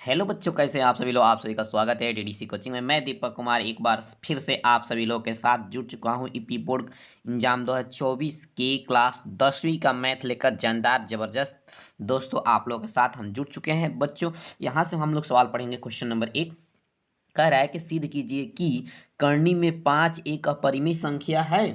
Hello बच्चों, कैसे हैं आप सभी लोग। आप सभी का स्वागत है डीडीसी कोचिंग में। मैं दीपक कुमार एक बार फिर से आप सभी लोग के साथ जुड़ चुका हूं ईपी बोर्ड एग्जाम 2024 की क्लास 10वीं का मैथ लेकर जानदार जबरदस्त दोस्तों आप लोगों के साथ हम जुड़ चुके हैं। बच्चों यहां से हम लोग सवाल पढ़ेंगे। क्वेश्चन नंबर 1 कह रहा है कि सिद्ध कीजिए कि करनी में 5 एक अपरिमेय संख्या है।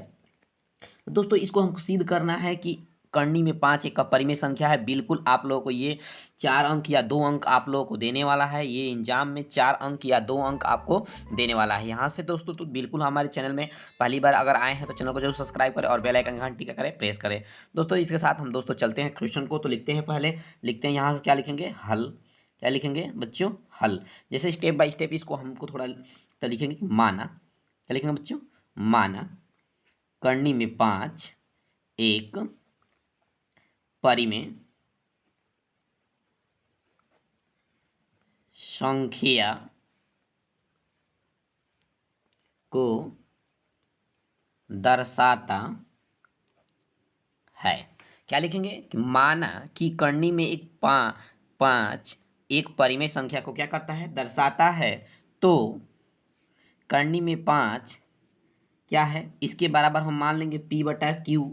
तो दोस्तों इसको हमको सिद्ध करना है कि करनी में 5 एक अपरिमेय संख्या है। बिल्कुल आप लोगों को ये 4 अंक या 2 अंक आप लोगों को देने वाला है। ये एग्जाम में 4 अंक या 2 अंक आपको देने वाला है। यहाँ से दोस्तों तो बिल्कुल हमारे चैनल में पहली बार अगर आए हैं तो चैनल को जरूर सब्सक्राइब करें और बेल आइकन घंटी का करें प्रेस करें। दोस्तों इसके साथ हम दोस्तों चलते हैं क्वेश्चन को। तो लिखते हैं, पहले लिखते हैं यहाँ से क्या लिखेंगे, हल। क्या लिखेंगे बच्चों, हल। जैसे स्टेप बाय स्टेप इसको हमको थोड़ा तो लिखेंगे कि माना। क्या लिखेंगे बच्चों, माना करनी में 5 एक परिमेय संख्या को दर्शाता है। क्या लिखेंगे कि माना कि करनी में एक पाँच एक परिमेय संख्या को क्या करता है, दर्शाता है। तो करनी में 5 क्या है, इसके बराबर हम मान लेंगे P बटा Q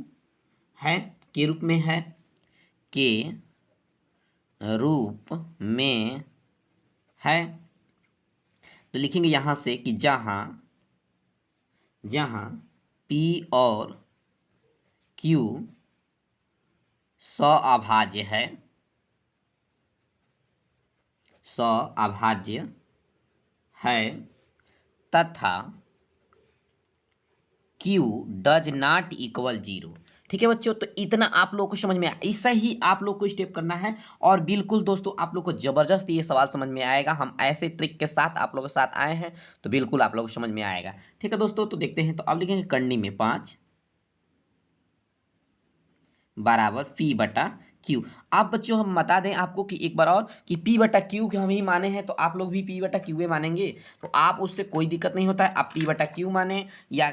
है, के रूप में है, के रूप में है। तो लिखेंगे यहाँ से कि जहाँ जहाँ P और Q सअभाज्य है, सअभाज्य है तथा Q डज नॉट इक्वल 0। ठीक है बच्चों, तो इतना आप लोग को समझ में आया। ऐसा ही आप लोग को स्टेप करना है और बिल्कुल दोस्तों आप लोग को जबरदस्त ये सवाल समझ में आएगा। हम ऐसे ट्रिक के साथ आप लोगों के साथ आए हैं तो बिल्कुल आप लोग को समझ में आएगा। ठीक है दोस्तों, तो देखते हैं। तो अब लिखेंगे करनी में 5 बराबर P बटा Q। आप बच्चों हम बता दें आपको कि एक बार और कि P बटा Q के हम ही माने हैं तो आप लोग भी P बटा Q मानेंगे। तो आप उससे कोई दिक्कत नहीं होता है। आप P बटा Q माने या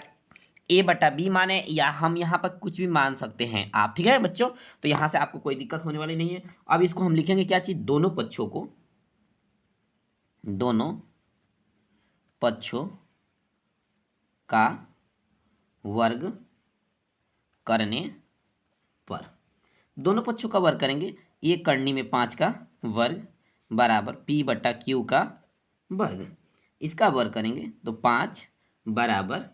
A बटा B माने या हम यहाँ पर कुछ भी मान सकते हैं आप। ठीक है बच्चों, तो यहाँ से आपको कोई दिक्कत होने वाली नहीं है। अब इसको हम लिखेंगे क्या चीज़, दोनों पक्षों का वर्ग करने पर। दोनों पक्षों का वर्ग करेंगे। ये करनी में 5 का वर्ग बराबर P बटा Q का वर्ग। इसका वर्ग करेंगे तो 5 बराबर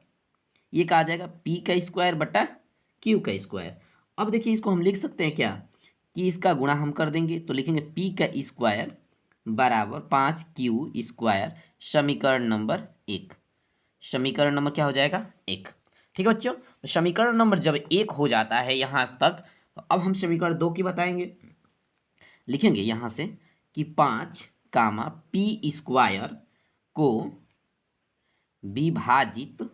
ये कहा जाएगा P का स्क्वायर बटा Q का स्क्वायर। अब देखिए इसको हम लिख सकते हैं क्या कि इसका गुणा हम कर देंगे तो लिखेंगे P का स्क्वायर बराबर 5Q स्क्वायर। समीकरण नंबर 1। समीकरण नंबर क्या हो जाएगा, 1। ठीक है बच्चों, तो समीकरण नंबर जब 1 हो जाता है यहाँ तक, तो अब हम समीकरण 2 की बताएंगे। लिखेंगे यहाँ से कि 5 कामा P स्क्वायर को विभाजित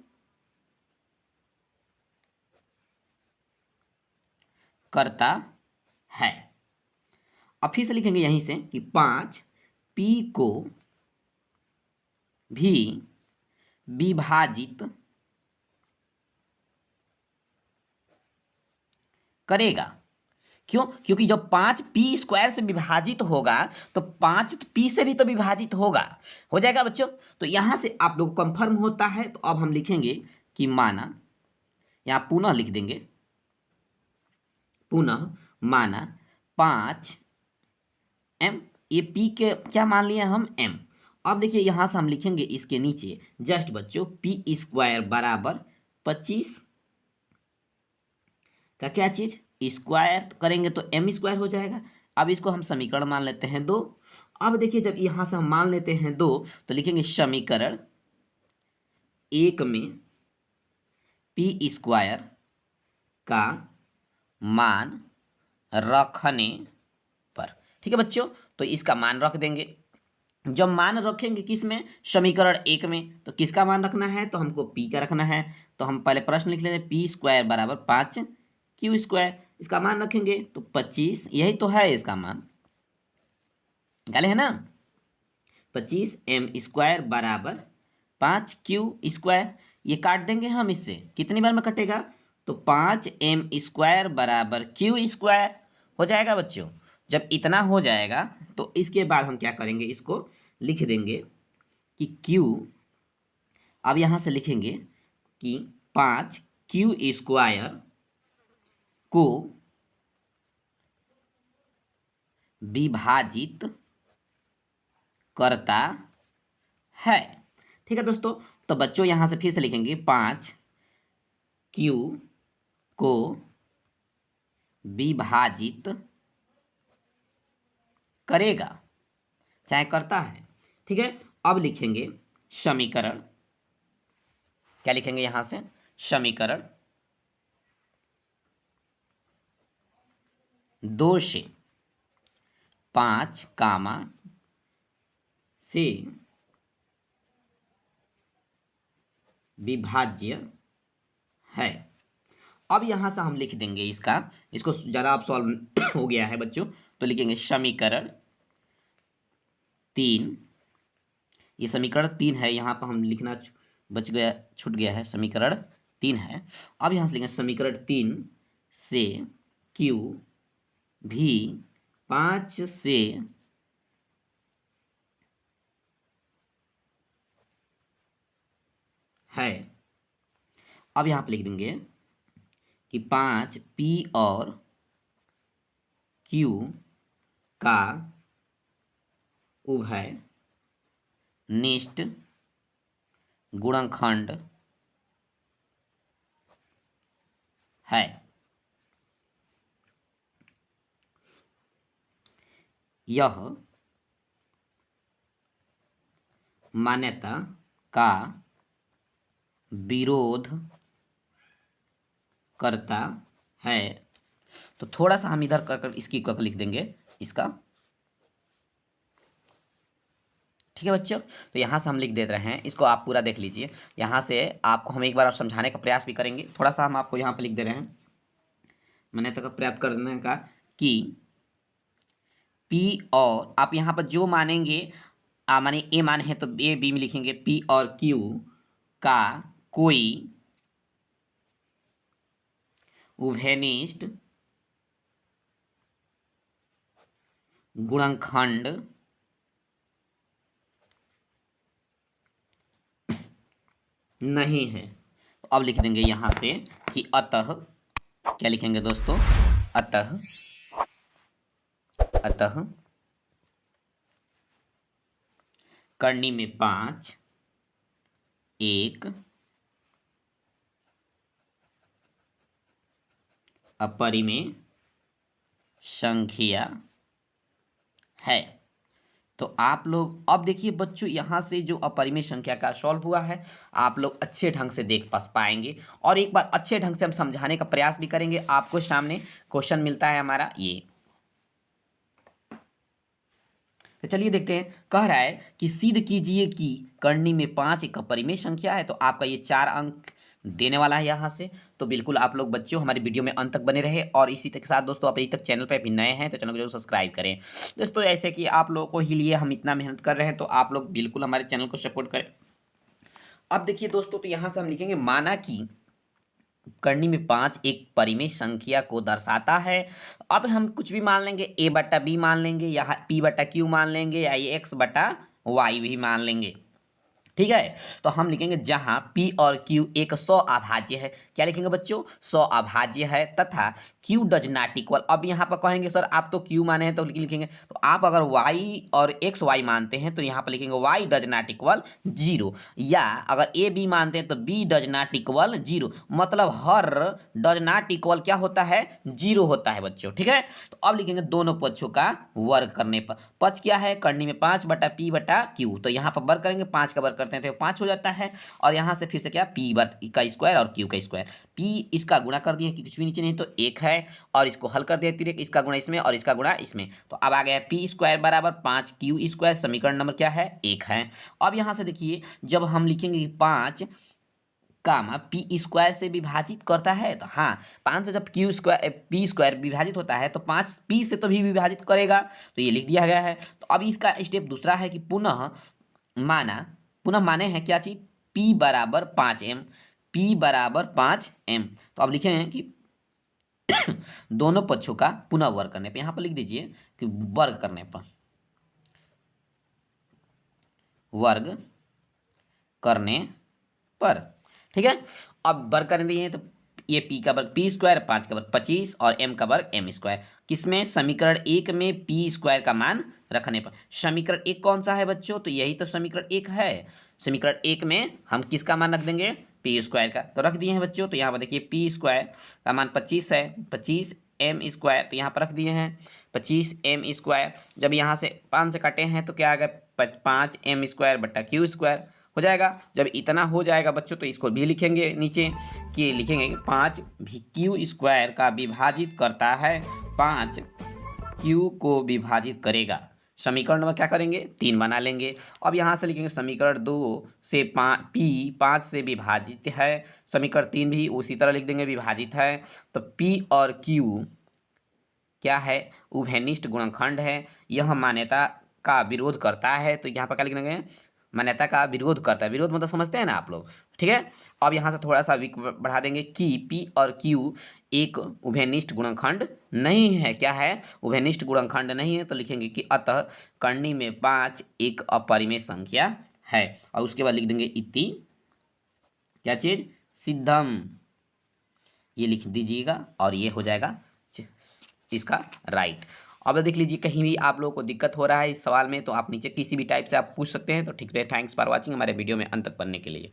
करता है। अब फिर से लिखेंगे यहीं से कि 5 P को भी विभाजित करेगा। क्यों, क्योंकि जब 5 P स्क्वायर से विभाजित होगा तो 5 P से भी तो विभाजित होगा, हो जाएगा बच्चों। तो यहां से आप लोग कंफर्म होता है। तो अब हम लिखेंगे कि माना, यहां पुनः लिख देंगे, पुनः माना 5 M, ये P के क्या मान लिया हम, M। अब देखिए यहां से हम लिखेंगे इसके नीचे जस्ट बच्चों P स्क्वायर बराबर 25 का क्या चीज, स्क्वायर करेंगे तो M स्क्वायर हो जाएगा। अब इसको हम समीकरण मान लेते हैं 2। अब देखिए जब यहां से हम मान लेते हैं 2 तो लिखेंगे समीकरण 1 में P स्क्वायर का मान रखने पर। ठीक है बच्चों, तो इसका मान रख देंगे। जब मान रखेंगे किस में, समीकरण 1 में, तो किसका मान रखना है, तो हमको P का रखना है। तो हम पहले प्रश्न लिख लेते हैं P स्क्वायर बराबर 5Q स्क्वायर। इसका मान रखेंगे तो 25, यही तो है इसका मान, निकाले है ना। 25M स्क्वायर बराबर 5Q स्क्वायर। ये काट देंगे हम इससे, कितनी बार में कटेगा, तो 5M स्क्वायर बराबर Q स्क्वायर हो जाएगा बच्चों। जब इतना हो जाएगा तो इसके बाद हम क्या करेंगे, इसको लिख देंगे कि Q, अब यहाँ से लिखेंगे कि 5Q² को विभाजित करता है। ठीक है दोस्तों, तो बच्चों यहाँ से फिर से लिखेंगे 5Q को विभाजित करेगा, चाहे करता है। ठीक है, अब लिखेंगे समीकरण, क्या लिखेंगे यहाँ से, समीकरण 2 से 5 कामा से विभाज्य है। अब यहाँ से हम लिख देंगे इसको ज़्यादा अब सॉल्व हो गया है बच्चों, तो लिखेंगे समीकरण 3, ये समीकरण 3 है, यहाँ पर हम लिखना छूट गया है, समीकरण 3 है। अब यहाँ से लिखेंगे समीकरण 3 से Q भी 5 से है। अब यहाँ पर लिख देंगे कि 5P और Q का उभय निष्ठ गुणनखंड है। यह मान्यता का विरोध करता है। तो थोड़ा सा हम इधर कर इसकी लिख देंगे इसका। ठीक है बच्चों, तो यहाँ से हम लिख दे रहे हैं, इसको आप पूरा देख लीजिए। यहाँ से आपको हम एक बार समझाने का प्रयास भी करेंगे, थोड़ा सा हम आपको यहाँ पे लिख दे रहे हैं मान्यता का प्रयास करने का कि P और आप यहाँ पर जो मानेंगे, माने A माने हैं तो A B में लिखेंगे, P और Q का कोई उभयनिष्ठ गुणनखंड नहीं है। तो अब लिख देंगे यहाँ से कि अतः, क्या लिखेंगे दोस्तों, अतः करनी में 5 एक अपरिमेय संख्या है। तो आप लोग अब देखिए बच्चों, यहाँ से जो अपरिमेय संख्या का सॉल्व हुआ है आप लोग अच्छे ढंग से देख पाएंगे, और एक बार अच्छे ढंग से हम समझाने का प्रयास भी करेंगे। आपको सामने क्वेश्चन मिलता है हमारा ये, तो चलिए देखते हैं। कह रहा है कि सिद्ध कीजिए कि करनी में 5 एक अपरिमेय संख्या है। तो आपका ये 4 अंक देने वाला है यहाँ से। तो बिल्कुल आप लोग बच्चों हमारी वीडियो में अंत तक बने रहे, और इसी के साथ दोस्तों आप अभी तक चैनल पर भी नए हैं तो चैनल को जरूर सब्सक्राइब करें दोस्तों। ऐसे कि आप लोगों को ही लिए हम इतना मेहनत कर रहे हैं, तो आप लोग बिल्कुल हमारे चैनल को सपोर्ट करें। अब देखिए दोस्तों, तो यहाँ से हम लिखेंगे माना कि करनी में 5 एक परिमेय संख्या को दर्शाता है। अब हम कुछ भी मान लेंगे, A/B मान लेंगे, या P/Q मान लेंगे, या ये X/Y भी मान लेंगे। ठीक है, तो हम लिखेंगे जहां P और Q एक 100 अभाज्य है। क्या लिखेंगे बच्चों, 100 अभाज्य है, तथा Q डज नॉट इक्वल, अब यहाँ पर कहेंगे सर आप तो Q माने हैं तो लिखेंगे, तो आप अगर Y और XY मानते हैं तो यहाँ पर लिखेंगे Y डज नॉट इक्वल 0, या अगर A B मानते हैं तो B डज नॉट इक्वल 0। मतलब हर डज नॉट इक्वल क्या होता है, 0 होता है बच्चों। ठीक है, तो अब लिखेंगे दोनों पक्षों का वर्ग करने पर, पक्ष क्या है, करनी में 5/P/Q, तो यहाँ पर वर्ग करेंगे, 5 का वर्ग करते हैं तो 5 हो जाता है, और यहाँ से फिर से क्या, P का स्क्वायर और Q का स्क्वायर, P इसका गुणा कर दिए कि कुछ भी नीचे नहीं तो 1 है, और इसको हल कर दिया तिरक, इसका गुणा इसमें और इसका गुणा इसमें, तो अब आ गया P² बराबर 5Q², समीकरण नंबर क्या है, 1 है। अब यहाँ से देखिए जब हम लिखेंगे 5 कामा P² से विभाजित करता है, तो हाँ 5 से जब P² विभाजित होता है तो 5 P से तो भी विभाजित करेगा, तो ये लिख दिया गया है। तो अब इसका स्टेप दूसरा है कि पुनः माने हैं क्या चीज, P = 5M, P = 5M। तो अब लिखे हैं कि दोनों पक्षों का पुनः वर्ग करने पर, यहाँ पर लिख दीजिए कि वर्ग करने पर, वर्ग करने पर, ठीक है। अब वर्ग करने दिए हैं तो ये पी का वर्ग पी स्क्वायर, 5 का वर्ग 25 और एम का वर्ग एम स्क्वायर, किसमें समीकरण 1 में पी स्क्वायर का मान रखने पर। समीकरण 1 कौन सा है बच्चों, तो यही तो समीकरण 1 है। समीकरण 1 में हम किसका मान रख देंगे, पी स्क्वायर का, तो रख दिए हैं बच्चों। तो यहाँ पर देखिए पी स्क्वायर का मान 25 है, 25 एम स्क्वायर, तो यहाँ पर रख दिए हैं 25 एम स्क्वायर। जब यहाँ से 5 से काटे हैं तो क्या आ गया, 5 एम स्क्वायर बट्टा क्यू स्क्वायर हो जाएगा। जब इतना हो जाएगा बच्चों तो इसको भी लिखेंगे नीचे कि लिखेंगे कि 5 भी क्यू स्क्वायर का विभाजित करता है, 5 क्यू को विभाजित करेगा। समीकरण में क्या करेंगे, 3 बना लेंगे। अब यहाँ से लिखेंगे समीकरण 2 से पी 5 से विभाजित है, समीकरण 3 भी उसी तरह लिख देंगे विभाजित है। तो पी और क्यू क्या है, उभयनिष्ठ गुणनखंड है, यह मान्यता का विरोध करता है। तो यहाँ पर क्या लिख देंगे, मान्यता का विरोध करता है, विरोध मतलब समझते हैं ना आप लोग, ठीक है। अब यहाँ से थोड़ा सा बढ़ा देंगे कि P और Q एक उभयनिष्ठ गुणनखंड नहीं है, क्या है, उभयनिष्ठ गुणनखंड नहीं है। तो लिखेंगे कि अतः कर्णी में 5 एक अपरिमेय संख्या है, और उसके बाद लिख देंगे इति क्या चीज, सिद्धम, ये लिख दीजिएगा और ये हो जाएगा इसका राइट। अब देख लीजिए कहीं भी आप लोगों को दिक्कत हो रहा है इस सवाल में तो आप नीचे किसी भी टाइप से आप पूछ सकते हैं। तो ठीक है, थैंक्स फॉर वाचिंग हमारे वीडियो में अंत तक पढ़ने के लिए।